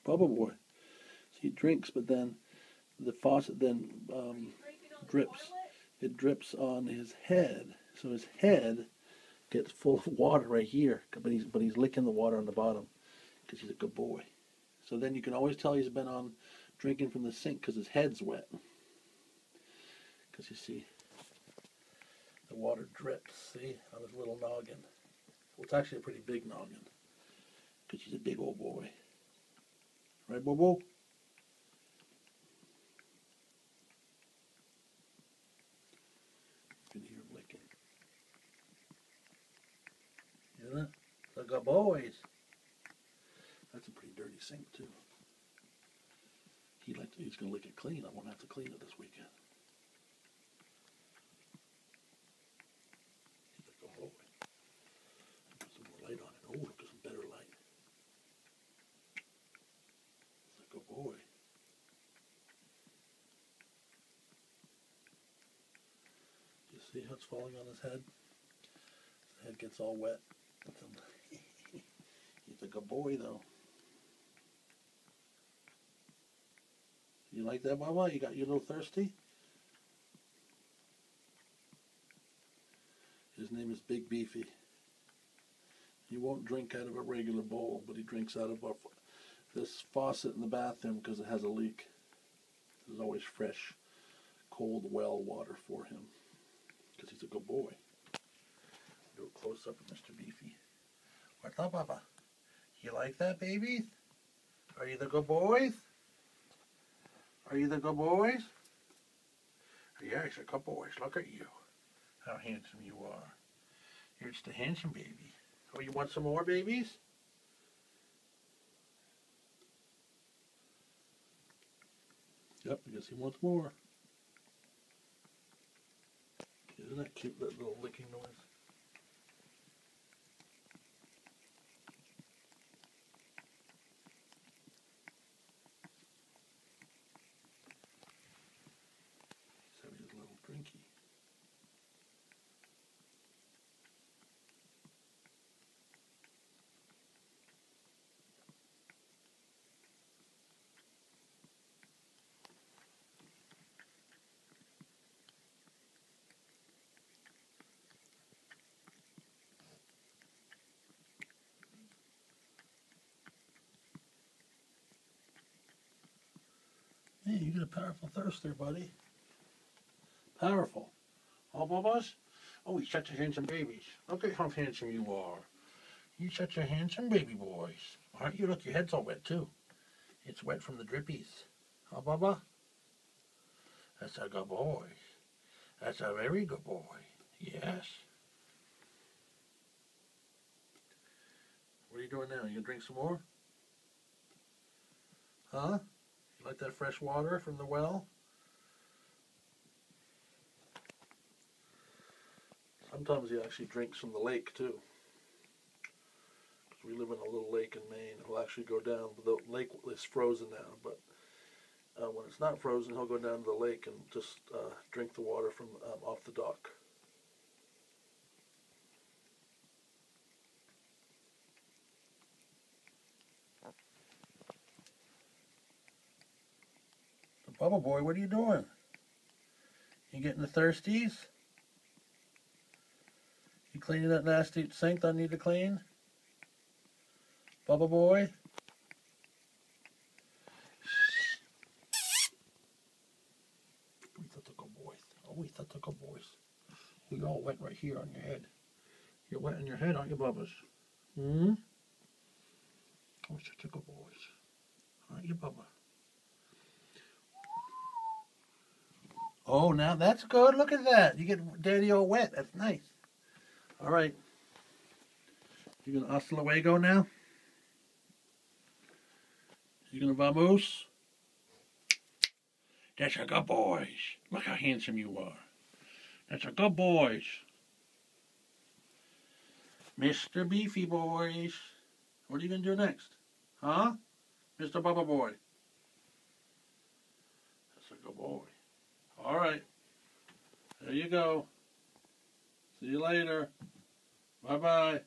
Bubba Boy. So he drinks, but then the faucet then drips. It drips on his head, so his head gets full of water right here. But he's licking the water on the bottom because he's a good boy. So then you can always tell he's been on drinking from the sink because his head's wet. Because you see, the water drips. See on his little noggin. Well, it's actually a pretty big noggin because he's a big old boy. Right, Bobo? You can hear him licking. Isn't it? Look at boys. That's a pretty dirty sink too. He's gonna lick it clean. I won't have to clean it this weekend. He's like a boy. Put some more light on it. Oh, look at some better light. It's like a boy. You see how it's falling on his head? His head gets all wet. He's like a boy though. You like that, Mama? You a little thirsty? His name is Big Beefy. He won't drink out of a regular bowl, but he drinks out of this faucet in the bathroom because it has a leak. There's always fresh, cold well water for him because he's a good boy. Do a close up of Mr. Beefy. What's up, Papa? You like that, babies? Are you the good boys? Are you the good boys? Yes, you're good boys. Look at you. How handsome you are. You're just a handsome baby. Oh, you want some more babies? Yep, I guess he wants more. Isn't that cute, that little licking noise? He's having his little drinky. Hey, you got a powerful thirst there, buddy. Powerful. All Bubba's? Oh, he's such a handsome baby. Look at how handsome you are. You're such a handsome baby boys. Aren't you? Look, your head's all wet, too. It's wet from the drippies. Huh, Bubba? That's a good boy. That's a very good boy. Yes. What are you doing now? You gonna drink some more? Huh? You like that fresh water from the well? Sometimes he actually drinks from the lake too. We live in a little lake in Maine. He'll actually go down. The lake is frozen now, but when it's not frozen, he'll go down to the lake and just drink the water from off the dock. Bubba Boy, what are you doing? You getting the thirsties? You cleaning that nasty sink that I need to clean? Bubba Boy? We thought a good boys. Oh, we thought a good boys. You're all wet right here on your head. You're wet on your head, aren't you, Bubbas? Hmm? Oh, such a good boys. Aren't you, Bubba? Oh, now that's good. Look at that. You get Daddy all wet. That's nice. All right. You gonna hasta luego now? You gonna vamos? That's a good boys. Look how handsome you are. That's a good boys. Mr. Beefy boys. What are you gonna do next? Huh? Mr. Bubba Boy. That's a good boy. All right. There you go. See you later. Bye-bye.